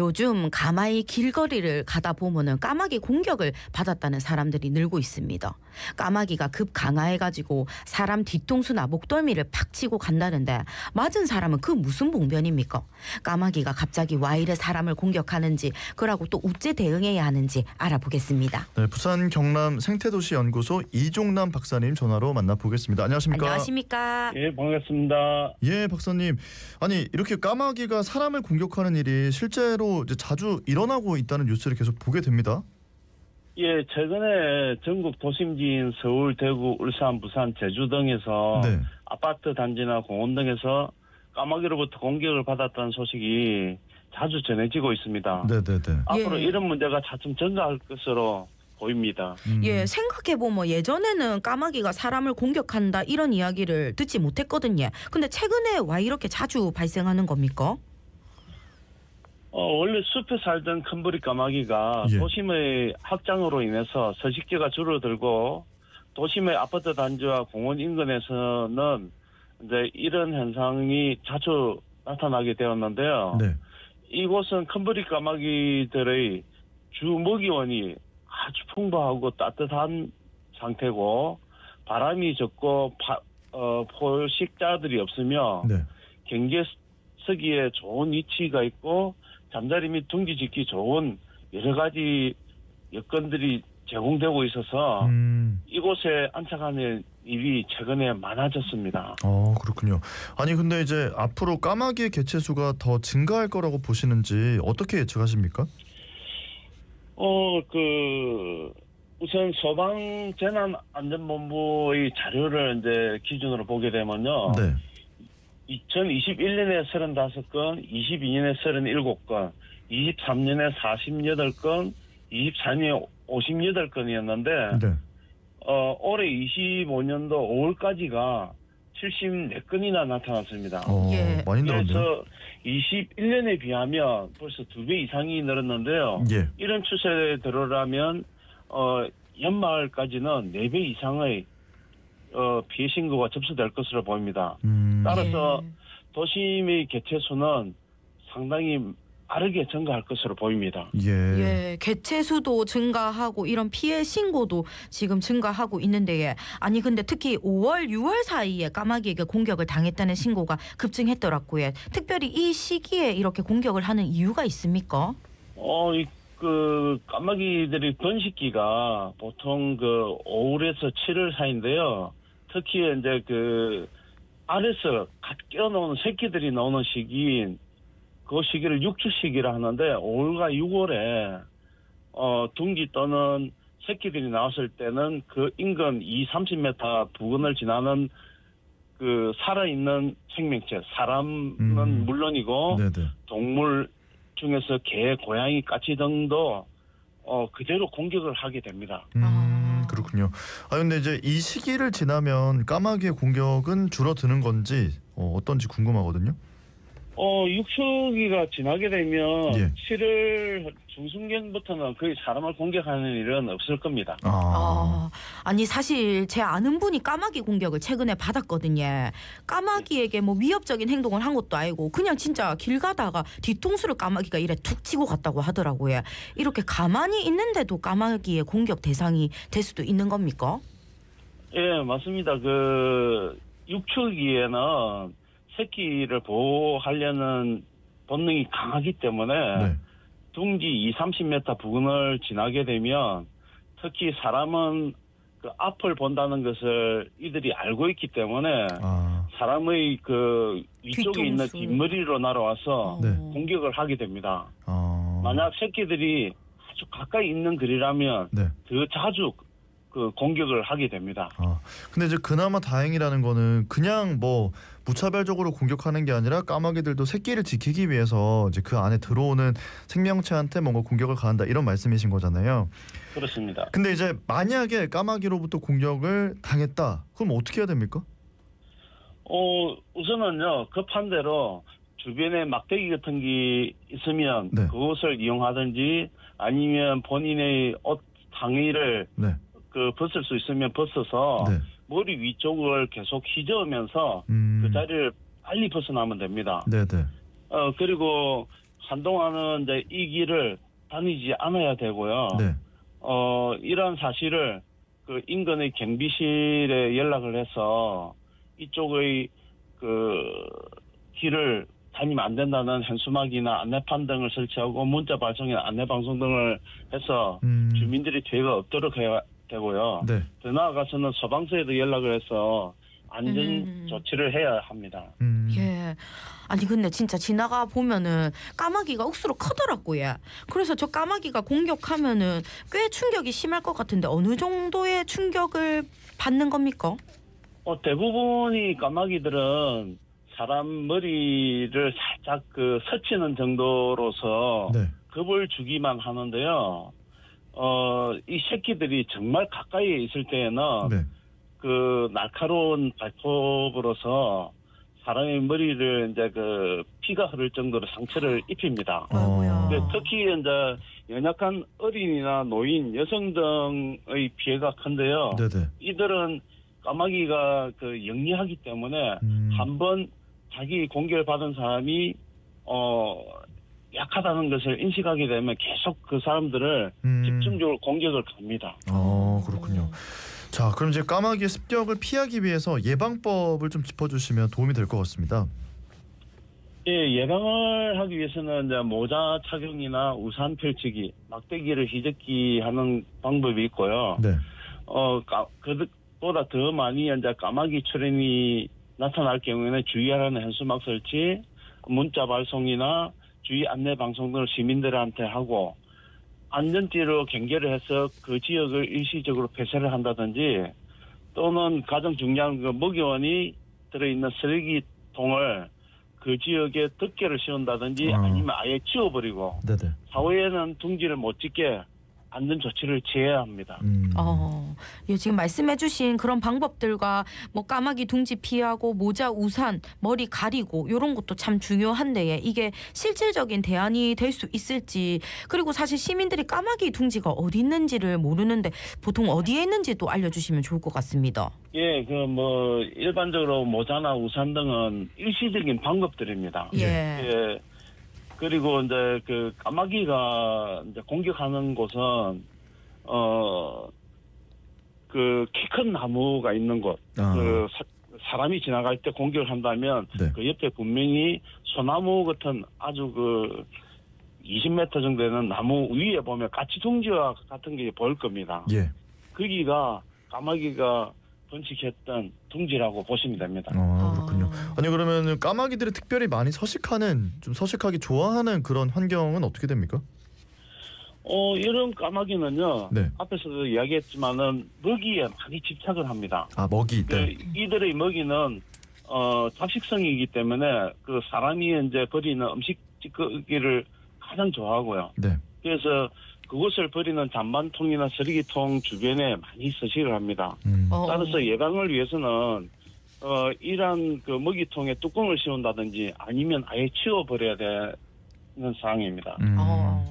요즘 가마의 길거리를 가다 보면은 까마귀 공격을 받았다는 사람들이 늘고 있습니다. 까마귀가 급 강화해가지고 사람 뒤통수나 목덜미를 팍 치고 간다는데 맞은 사람은 그 무슨 봉변입니까? 까마귀가 갑자기 왜 이래 사람을 공격하는지 그러고 또 어째 대응해야 하는지 알아보겠습니다. 네, 부산 경남 생태도시연구소 이종남 박사님 전화로 만나보겠습니다. 안녕하십니까? 안녕하십니까? 예, 반갑습니다. 예, 박사님. 아니 이렇게 까마귀가 사람을 공격하는 일이 실제로 이제 자주 일어나고 있다는 뉴스를 계속 보게 됩니다. 예, 최근에 전국 도심지인 서울, 대구, 울산, 부산, 제주 등에서 네. 아파트 단지나 공원 등에서 까마귀로부터 공격을 받았다는 소식이 자주 전해지고 있습니다. 네네네. 앞으로 예. 이런 문제가 차츰 증가할 것으로 보입니다. 예, 생각해보면 예전에는 까마귀가 사람을 공격한다 이런 이야기를 듣지 못했거든요. 근데 최근에 왜 이렇게 자주 발생하는 겁니까? 원래 숲에 살던 큰부리 까마귀가 예. 도심의 확장으로 인해서 서식지가 줄어들고 도심의 아파트 단지와 공원 인근에서는 이제 이런 현상이 자주 나타나게 되었는데요. 네. 이곳은 큰부리 까마귀들의 주 먹이원이 아주 풍부하고 따뜻한 상태고 바람이 적고 포식자들이 없으며 네. 경계서기에 좋은 위치가 있고 잠자리 및 둥지 짓기 좋은 여러 가지 여건들이 제공되고 있어서 이곳에 안착하는 일이 최근에 많아졌습니다. 그렇군요. 아니 근데 이제 앞으로 까마귀의 개체 수가 더 증가할 거라고 보시는지 어떻게 예측하십니까? 우선 소방재난안전본부의 자료를 이제 기준으로 보게 되면요. 네. 2021년에 35건, 22년에 37건, 23년에 48건, 24년에 58건이었는데 네. 올해 25년도 5월까지가 74건이나 나타났습니다. 예. 많이 늘었네요. 그래서 21년에 비하면 벌써 2배 이상이 늘었는데요. 예. 이런 추세대로라면 연말까지는 4배 이상의 피해 신고가 접수될 것으로 보입니다. 따라서 도심의 개체 수는 상당히 빠르게 증가할 것으로 보입니다. 예, 개체 수도 증가하고 이런 피해 신고도 지금 증가하고 있는데 아니 근데 특히 5월, 6월 사이에 까마귀에게 공격을 당했다는 신고가 급증했더라고요. 특별히 이 시기에 이렇게 공격을 하는 이유가 있습니까? 까마귀들이 번식기가 보통 5월에서 7월 사이인데요. 특히 이제 알에서 갓 껴놓은 새끼들이 나오는 시기인 그 시기를 육추 시기라 하는데 5월과 6월에 둥지 또는 새끼들이 나왔을 때는 그 인근 30m 부근을 지나는 살아있는 생명체, 사람은 물론이고 네네. 동물 중에서 개, 고양이, 까치 등도 그대로 공격을 하게 됩니다. 그렇군요. 근데 이제 이 시기를 지나면 까마귀의 공격은 줄어드는 건지 어떤지 궁금하거든요. 육추기가 지나게 되면 예. 7월 중순경부터는 거의 사람을 공격하는 일은 없을 겁니다. 아니 사실 제 아는 분이 까마귀 공격을 최근에 받았거든요. 까마귀에게 뭐 위협적인 행동을 한 것도 아니고 그냥 진짜 길 가다가 뒤통수를 까마귀가 이래 툭 치고 갔다고 하더라고요. 이렇게 가만히 있는데도 까마귀의 공격 대상이 될 수도 있는 겁니까? 예, 맞습니다. 육추기에는 새끼를 보호하려는 본능이 강하기 때문에 네. 둥지 30m 부근을 지나게 되면 특히 사람은 앞을 본다는 것을 이들이 알고 있기 때문에 사람의 위쪽에 있는 뒷머리로 날아와서 네. 공격을 하게 됩니다. 만약 새끼들이 아주 가까이 있는 거리라면 네. 더 자주 공격을 하게 됩니다. 근데 이제 그나마 다행이라는 거는 그냥 무차별적으로 공격하는 게 아니라 까마귀들도 새끼를 지키기 위해서 이제 그 안에 들어오는 생명체한테 뭔가 공격을 가한다 이런 말씀이신 거잖아요. 그렇습니다. 근데 이제 만약에 까마귀로부터 공격을 당했다. 그럼 어떻게 해야 됩니까? 우선은요, 급한 대로 주변에 막대기 같은 게 있으면 네. 그것을 이용하든지 아니면 본인의 옷 상의를 네. 벗을 수 있으면 벗어서 네. 머리 위쪽을 계속 휘저으면서 그 자리를 빨리 벗어나면 됩니다. 네네. 그리고 한동안은 이제 이 길을 다니지 않아야 되고요. 네. 이런 사실을 그 인근의 경비실에 연락을 해서 이쪽의 그 길을 다니면 안 된다는 현수막이나 안내판 등을 설치하고 문자 발송이나 안내 방송 등을 해서 주민들이 피해가 없도록 해야 되고요. 네. 더 나아가서는 소방서에도 연락을 해서 안전 조치를 해야 합니다. 예. 아니 근데 진짜 지나가 보면은 까마귀가 억수로 크더라고요. 그래서 저 까마귀가 공격하면은 꽤 충격이 심할 것 같은데 어느 정도의 충격을 받는 겁니까? 대부분이 까마귀들은 사람 머리를 살짝 스치는 정도로서 네. 겁을 주기만 하는데요. 이 새끼들이 정말 가까이에 있을 때에는 네. 그 날카로운 발톱으로서 사람의 머리를 이제 피가 흐를 정도로 상처를 입힙니다. 아이고야. 특히 이제 연약한 어린이나 노인, 여성 등의 피해가 큰데요. 네네. 이들은 까마귀가 영리하기 때문에 한번 자기 공격을 받은 사람이 약하다는 것을 인식하게 되면 계속 그 사람들을 집중적으로 공격을 갑니다. 그렇군요. 자, 그럼 이제 까마귀의 습격을 피하기 위해서 예방법을 좀 짚어주시면 도움이 될 것 같습니다. 예, 예방을 하기 위해서는 이제 모자 착용이나 우산 펼치기, 막대기를 휘젓기 하는 방법이 있고요. 네. 그보다 더 많이 이제 까마귀 출현이 나타날 경우에는 주의하라는 현수막 설치, 문자 발송이나 주의 안내 방송 등을 시민들한테 하고 안전띠로 경계를 해서 그 지역을 일시적으로 폐쇄를 한다든지 또는 가장 중요한 먹이원이 들어있는 쓰레기통을 그 지역에 덮개를 씌운다든지 아니면 아예 치워버리고 네네. 사후에는 둥지를 못 짓게 안전 조치를 취해야 합니다. 예, 지금 말씀해주신 그런 방법들과 뭐 까마귀 둥지 피하고 모자, 우산, 머리 가리고 이런 것도 참 중요한데 이게 실질적인 대안이 될 수 있을지 그리고 사실 시민들이 까마귀 둥지가 어디 있는지를 모르는데 보통 어디에 있는지도 알려주시면 좋을 것 같습니다. 예, 일반적으로 모자나 우산 등은 일시적인 방법들입니다. 예. 그리고 이제 까마귀가 이제 공격하는 곳은 키 큰 나무가 있는 곳, 사람이 지나갈 때 공격을 한다면 네. 그 옆에 분명히 소나무 같은 아주 20m 정도 되는 나무 위에 보면 까치둥지와 같은 게 보일 겁니다. 예. 거기가 까마귀가 번식했던 둥지라고 보시면 됩니다. 그렇군요. 아니 그러면 까마귀들이 특별히 많이 서식하기 좋아하는 그런 환경은 어떻게 됩니까? 이런 까마귀는요. 네. 앞에서도 이야기했지만은 먹이에 많이 집착을 합니다. 먹이. 네. 이들의 먹이는 잡식성이기 때문에 사람이 이제 버리는 음식 찌꺼기를 가장 좋아하고요. 네. 그래서 그것을 버리는 잔반통이나 쓰레기통 주변에 많이 서식을 합니다. 따라서 예방을 위해서는 이러한 먹이통에 뚜껑을 씌운다든지 아니면 아예 치워버려야 되는 상황입니다.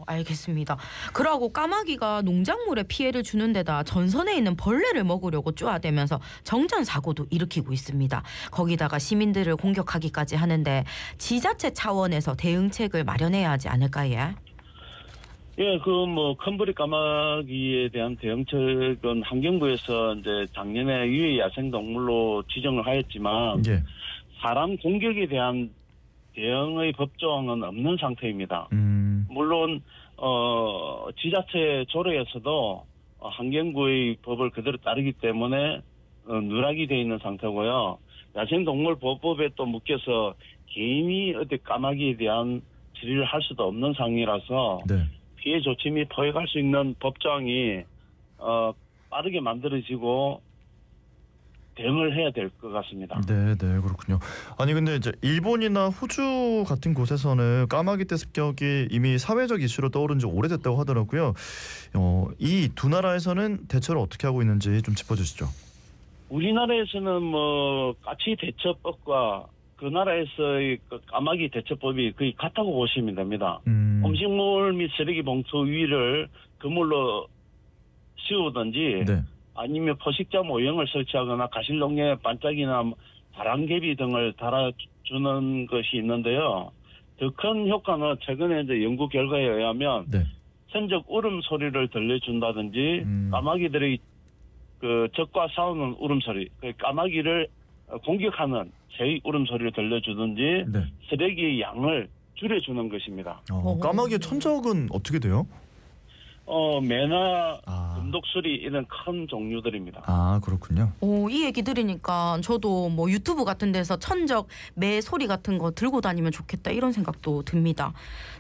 알겠습니다. 그러고 까마귀가 농작물에 피해를 주는 데다 전선에 있는 벌레를 먹으려고 쪼아대면서 정전사고도 일으키고 있습니다. 거기다가 시민들을 공격하기까지 하는데 지자체 차원에서 대응책을 마련해야 하지 않을까요? 예, 큰부리 까마귀에 대한 대응책은 환경부에서 이제 작년에 유해 야생동물로 지정을 하였지만 예. 사람 공격에 대한 대응의 법조항은 없는 상태입니다. 물론 지자체 조례에서도 환경부의 법을 그대로 따르기 때문에 누락이 되어 있는 상태고요. 야생동물보호법에 또 묶여서 개인이 어디 까마귀에 대한 질의를 할 수도 없는 상황이라서 네. 피해 조치 및 포획할 수 있는 법조항이 빠르게 만들어지고 대응을 해야 될 것 같습니다. 네, 그렇군요. 아니 근데 이제 일본이나 호주 같은 곳에서는 까마귀 떼 습격이 이미 사회적 이슈로 떠오른 지 오래됐다고 하더라고요. 이 두 나라에서는 대처를 어떻게 하고 있는지 좀 짚어주시죠. 우리나라에서는 까치 대처법과 그 나라에서의 까마귀 대처법이 거의 같다고 보시면 됩니다. 음식물 및 쓰레기 봉투 위를 그물로 씌우든지 네. 아니면 포식자 모형을 설치하거나 가실농에 반짝이나 바람개비 등을 달아주는 것이 있는데요. 더 큰 효과는 최근에 이제 연구 결과에 의하면 네. 천적 울음소리를 들려준다든지 까마귀들이 그 적과 싸우는 울음소리, 그 까마귀를 공격하는 새의 울음소리를 들려주든지 네. 쓰레기의 양을 줄여주는 것입니다. 까마귀의 천적은 어떻게 돼요? 매나 아. 금독수리 이런 큰 종류들입니다. 아, 그렇군요. 이 얘기 들으니까 저도 뭐 유튜브 같은 데서 천적 매 소리 같은 거 들고 다니면 좋겠다 이런 생각도 듭니다.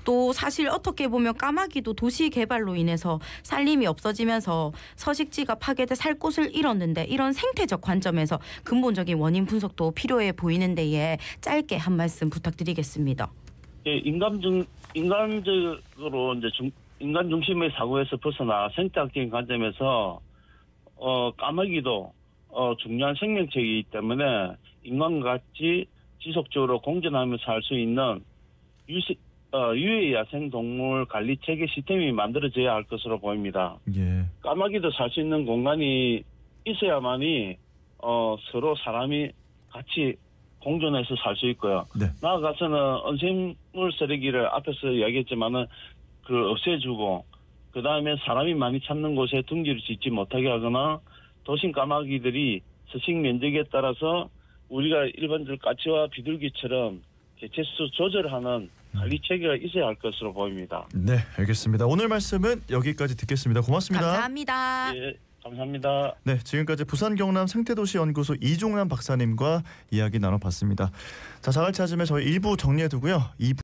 또 사실 어떻게 보면 까마귀도 도시 개발로 인해서 살림이 없어지면서 서식지가 파괴돼 살 곳을 잃었는데 이런 생태적 관점에서 근본적인 원인 분석도 필요해 보이는데에 짧게 한 말씀 부탁드리겠습니다. 예, 인간적으로 이제 인간 중심의 사고에서 벗어나 생태학적인 관점에서 까마귀도 중요한 생명체이기 때문에 인간과 같이 지속적으로 공존하면서 살 수 있는 유해 야생 동물 관리 체계 시스템이 만들어져야 할 것으로 보입니다. 예. 까마귀도 살 수 있는 공간이 있어야만이 서로 사람이 같이 공존해서 살 수 있고요. 네. 나아가서는 음식물 쓰레기를 앞에서 이야기했지만은 그걸 없애주고 그 다음에 사람이 많이 찾는 곳에 둥지를 짓지 못하게 하거나 도심 까마귀들이 서식 면적에 따라서 우리가 일반적으로 까치와 비둘기처럼 개체수 조절하는 관리 체계가 있어야 할 것으로 보입니다. 네, 알겠습니다. 오늘 말씀은 여기까지 듣겠습니다. 고맙습니다. 감사합니다. 예, 감사합니다. 네, 지금까지 부산 경남 생태도시연구소 이종남 박사님과 이야기 나눠봤습니다. 자, 자갈찾음에 저희 1부 정리해두고요. 2부